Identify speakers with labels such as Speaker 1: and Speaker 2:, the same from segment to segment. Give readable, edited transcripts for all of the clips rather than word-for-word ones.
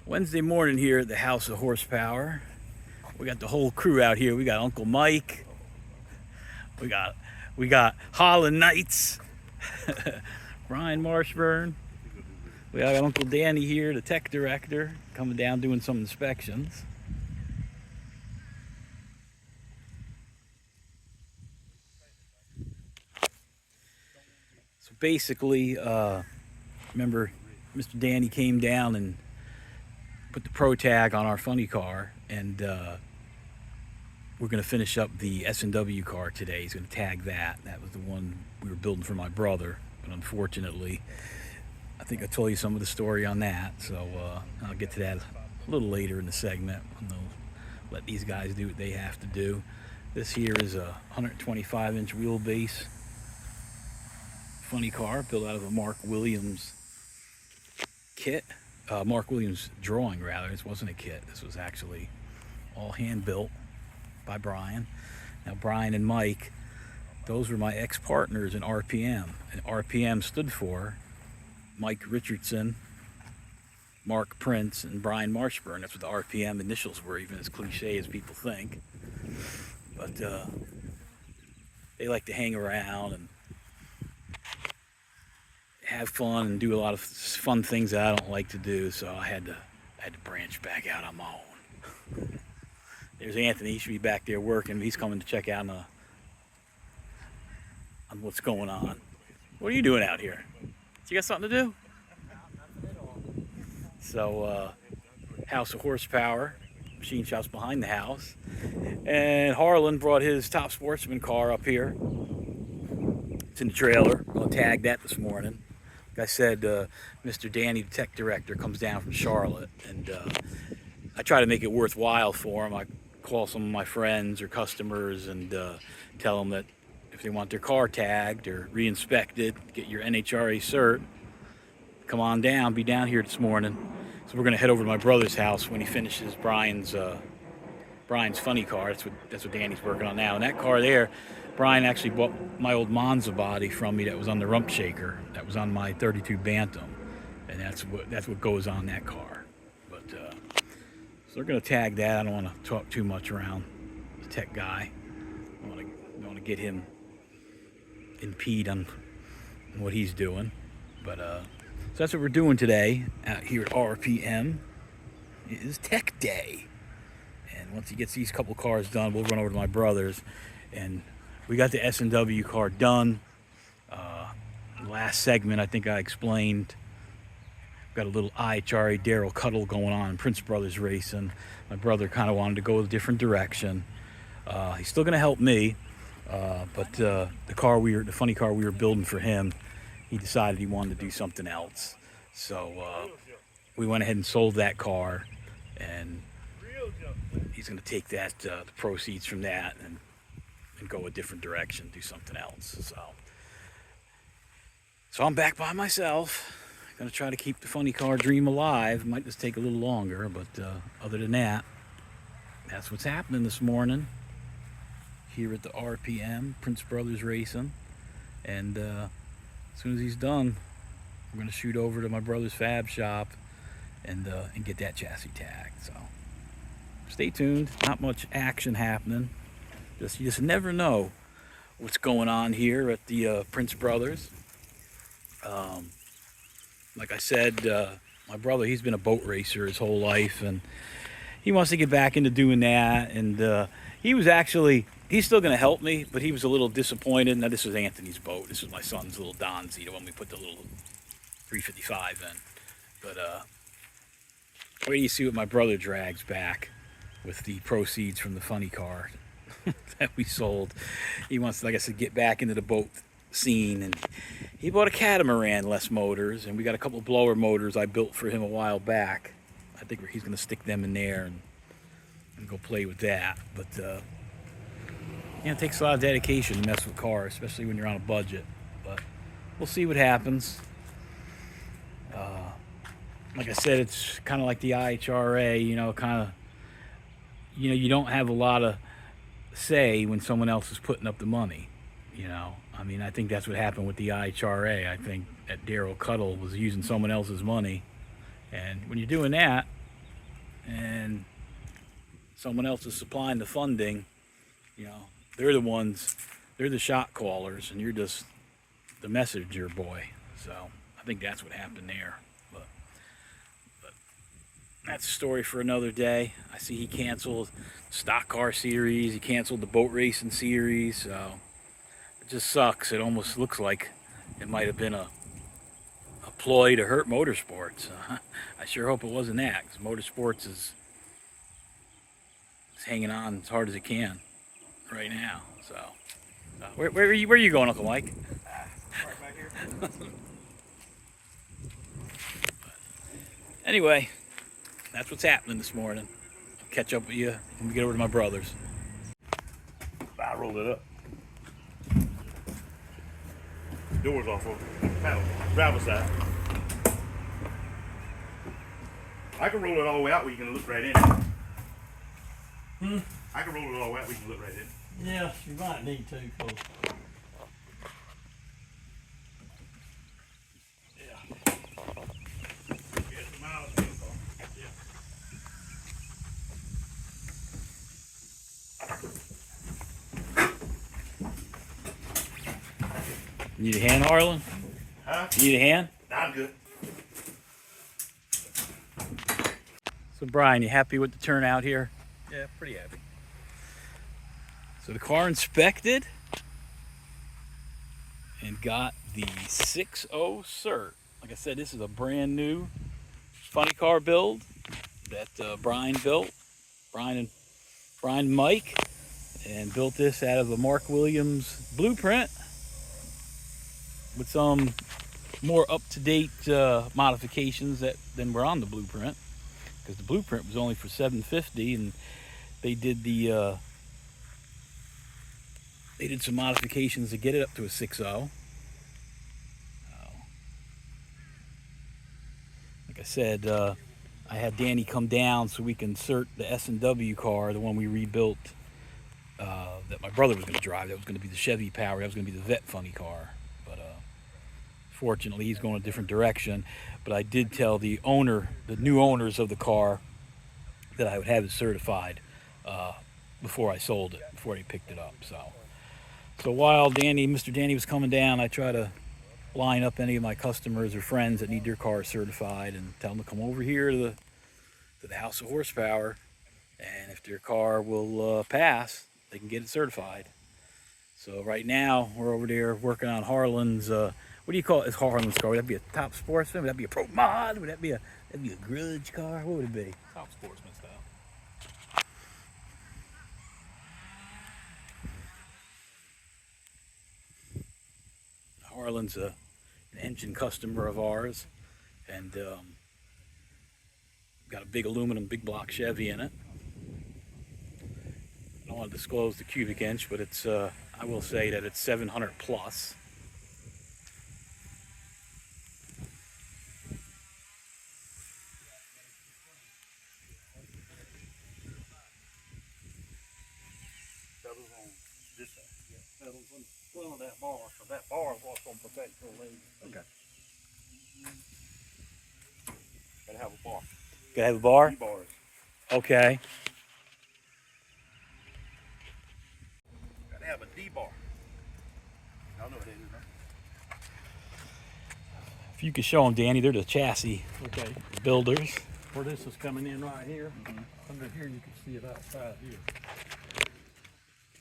Speaker 1: Wednesday morning here at the House of Horsepower. We got the whole crew out here. We got Uncle Mike. We got Harlan Knights. Brian Marshburn. We got Uncle Danny here, the tech director, coming down doing some inspections. So basically, remember Mr. Danny came down and put the Pro Tag on our funny car, and we're going to finish up the S&W car today. He's going to tag that. That was the one we were building for my brother, but unfortunately, I think I told you some of the story on that, so I'll get to that a little later in the segment. I'll let these guys do what they have to do. This here is a 125-inch wheelbase funny car built out of a Mark Williams kit. Mark Williams drawing, rather. This wasn't a kit. This was actually all hand-built by Brian. Now, Brian and Mike, those were my ex-partners in RPM. And RPM stood for Mike Richardson, Mark Prince, and Brian Marshburn. That's what the RPM initials were, even as cliche as people think. But they like to hang around and have fun and do a lot of fun things that I don't like to do, so I had to branch back out on my own. There's Anthony. He should be back there working. He's coming to check out on what's going on. What are you doing out here? You got something to do? So, House of Horsepower, machine shop's behind the house, and Harlan brought his Top Sportsman car up here. It's in the trailer. I'm gonna tag that this morning. Like I said, Mr. Danny, the tech director, comes down from Charlotte, and I try to make it worthwhile for him. I call some of my friends or customers and tell them that if they want their car tagged or re-inspected, get your NHRA cert, come on down, be down here this morning. So we're gonna head over to my brother's house when he finishes Brian's funny car. That's what Danny's working on now. And that car there, Brian actually bought my old Monza body from me that was on the rump shaker. That was on my 32 Bantam. And that's what goes on that car. But so they're gonna tag that. I don't wanna talk too much around the tech guy. I wanna get him impede on what he's doing. But so that's what we're doing today out here at RPM. It is Tech Day. And once he gets these couple cars done, we'll run over to my brother's. And we got the S&W car done. Last segment, I think I explained, got a little NHRA Daryl Cuddle going on in Prince Brothers Racing. My brother kind of wanted to go a different direction. He's still going to help me, but the funny car we were building for him, he decided he wanted to do something else. So we went ahead and sold that car, and he's going to take that, the proceeds from that, and go a different direction, do something else. So I'm back by myself. Going to try to keep the funny car dream alive. Might just take a little longer, but other than that, that's what's happening this morning here at the RPM, Prince Brothers Racing. And as soon as he's done, we're going to shoot over to my brother's fab shop and get that chassis tagged. So stay tuned. Not much action happening. You just never know what's going on here at the Prince Brothers. Like I said, my brother, he's been a boat racer his whole life, and he wants to get back into doing that. And he's still going to help me, but he was a little disappointed. Now, this was Anthony's boat. This was my son's little Donzie, the one we put the little 355 in. But wait till you see what my brother drags back with the proceeds from the funny car that we sold. He wants, like I said, get back into the boat scene, and he bought a catamaran, less motors, and we got a couple blower motors I built for him a while back. I think he's going to stick them in there and go play with that. But it takes a lot of dedication to mess with cars, especially when you're on a budget. But we'll see what happens. Like I said, it's kind of like the NHRA, you don't have a lot of say when someone else is putting up the money, I mean, I think that's what happened with the NHRA. I think at Daryl Cuddle was using someone else's money. And when you're doing that and someone else is supplying the funding, you know, they're the shot callers, and you're just the messenger boy. So I think that's what happened there. But that's a story for another day. I see he canceled stock car series, he canceled the boat racing series, so it just sucks. It almost looks like it might have been a ploy to hurt motorsports. I sure hope it wasn't that, because motorsports is hanging on as hard as it can right now. So, where are you going, Uncle Mike?
Speaker 2: Right back here.
Speaker 1: Anyway, that's what's happening this morning. I'll catch up with you when we get over to my brother's.
Speaker 2: I rolled it up. Doors off of the panel, driver's side. I can roll it all the way out where you can look right in. I can roll it all the way out where you can look right in.
Speaker 3: Yeah, you might need to, cause
Speaker 1: You need a hand, Harlan?
Speaker 2: Huh?
Speaker 1: You need a hand?
Speaker 2: Nah, I'm good.
Speaker 1: So Brian, you happy with the turnout here?
Speaker 3: yeah, pretty happy.
Speaker 1: So the car inspected and got the 6.0 Cert. Like I said, this is a brand new funny car build that Brian built. Brian and Mike, and built this out of a Mark Williams blueprint with some more up-to-date modifications than were on the blueprint, because the blueprint was only for 750, and they did some modifications to get it up to a 6.0. Like I said, I had Danny come down so we can cert the S&W car, the one we rebuilt, that my brother was going to drive. That was going to be the Chevy Power. That was going to be the Vet funny car. But fortunately, he's going a different direction. But I did tell the new owners of the car, that I would have it certified before I sold it, before they picked it up. So while Mr. Danny was coming down, I try to line up any of my customers or friends that need their car certified and tell them to come over here to the House of Horsepower, and if their car will pass, they can get it certified. So right now we're over there working on Harlan's. What do you call it? It's Harlan's car. Would that be a top sportsman? Would that be a pro mod? Would that be a grudge car? What would it be?
Speaker 3: Top sportsman style.
Speaker 1: Harlan's an engine customer of ours, and got a big aluminum, big block Chevy in it. I don't want to disclose the cubic inch, but it's I will say that it's 700 plus.
Speaker 3: Pedals on this side. Yeah, pedals on front of that bar, so that bar is what's gonna protect your legs.
Speaker 1: Okay.
Speaker 3: Gotta have a bar.
Speaker 1: Gotta have a bar?
Speaker 3: D-bars.
Speaker 1: Okay.
Speaker 3: Gotta have a D-bar. Y'all know what it is, huh?
Speaker 1: If you could show them, Danny, they're the chassis
Speaker 3: Okay.
Speaker 1: builders.
Speaker 3: Where this is coming in right here, under here you can see it outside here.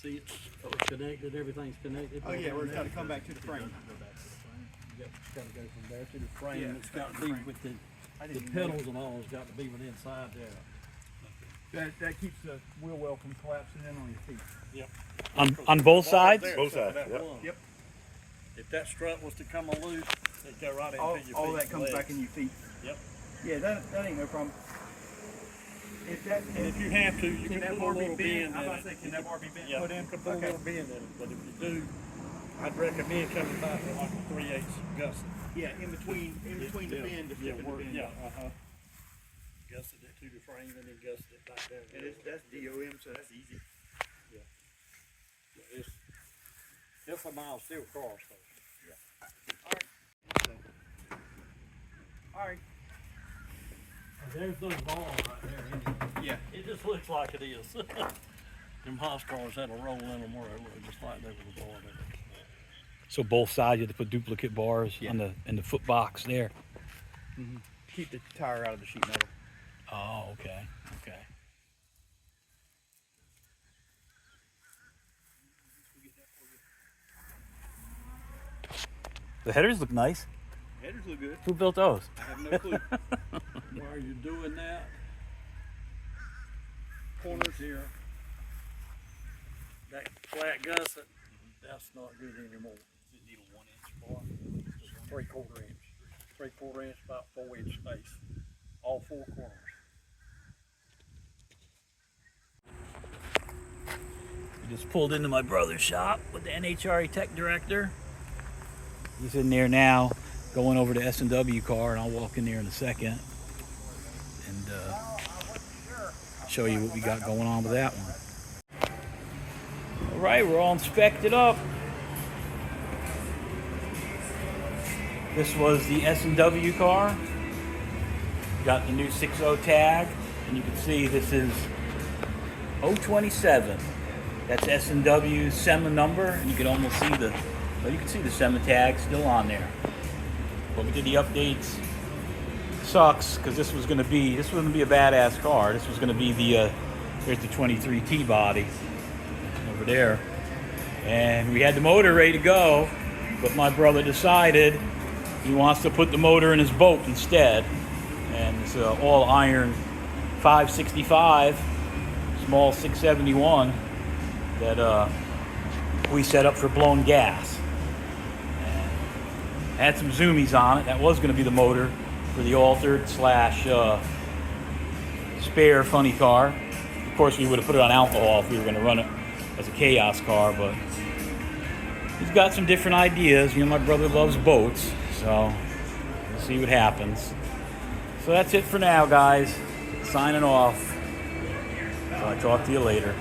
Speaker 3: See it? So it's connected, everything's connected.
Speaker 2: Oh yeah, we're gotta come back to the frame.
Speaker 3: Go back to the frame. You gotta go from there to the frame.
Speaker 2: Yeah,
Speaker 3: It's got to be with the pedals and all has got to be with inside there.
Speaker 2: That keeps the wheel well from collapsing in on your feet.
Speaker 3: Yep.
Speaker 1: On both sides?
Speaker 2: Both sides,
Speaker 3: That
Speaker 2: yep.
Speaker 3: one.
Speaker 2: Yep.
Speaker 3: If that strut was to come loose, it'd go right into your feet.
Speaker 2: All that
Speaker 3: and
Speaker 2: comes
Speaker 3: legs.
Speaker 2: back in your feet.
Speaker 3: Yep.
Speaker 2: Yeah, that ain't no problem.
Speaker 3: And if you have to, you can
Speaker 2: that
Speaker 3: put a
Speaker 2: bar be
Speaker 3: little
Speaker 2: bent?
Speaker 3: bend
Speaker 2: I was
Speaker 3: in
Speaker 2: about
Speaker 3: it.
Speaker 2: to say, can that bar be bent?
Speaker 3: Yeah,
Speaker 2: Put in?
Speaker 3: you can put a
Speaker 2: Okay.
Speaker 3: little bend in it, but if you do, I'd recommend coming back with like a 3/8 gusset.
Speaker 2: Yeah, in between the bend, if
Speaker 3: Yeah,
Speaker 2: you
Speaker 3: work,
Speaker 2: bend.
Speaker 3: yeah, Gusset it to the frame and then gusset it back there.
Speaker 2: And that's DOM, so that's easy.
Speaker 3: It's a mild steel car, so.
Speaker 1: All right.
Speaker 3: There's those balls right there. Anyway.
Speaker 1: Yeah.
Speaker 3: It just looks like it is. Them house cars had a roll in them where they look just like they was a ball in it.
Speaker 1: So both sides you have to put duplicate bars on the in the foot box there.
Speaker 4: Mm-hmm. Keep the tire out of the sheet metal.
Speaker 1: Oh, okay. Okay. The headers look nice.
Speaker 4: Headers look good.
Speaker 1: Who built those?
Speaker 4: I have no clue.
Speaker 3: While you're doing that, corners here, that flat gusset, that's not good anymore.
Speaker 4: You need a 1-inch bar.
Speaker 3: 3/4 inch. 3/4 inch, about 4-inch space. All four corners.
Speaker 1: We just pulled into my brother's shop with the NHRA tech director. He's in there now going over the S&W car, and I'll walk in there in a second and show you what we got going on with that one. All right, we're all inspected up. This was the S&W car. Got the new 6.0 tag, and you can see this is 027. That's S&W's SEMA number, and you can almost see the, well, you can see the SEMA tag still on there. But we did the updates. Sucks because this was going to be a badass car. This was going to be the there's the 23T body over there, and we had the motor ready to go, but my brother decided he wants to put the motor in his boat instead, and it's an all iron 565 small 671 that we set up for blown gas. Had some zoomies on it. That was going to be the motor for the altered slash spare funny car. Of course, we would have put it on alcohol if we were going to run it as a chaos car, but he's got some different ideas. You know, my brother loves boats, so we'll see what happens. So that's it for now, guys. Signing off. So I'll talk to you later.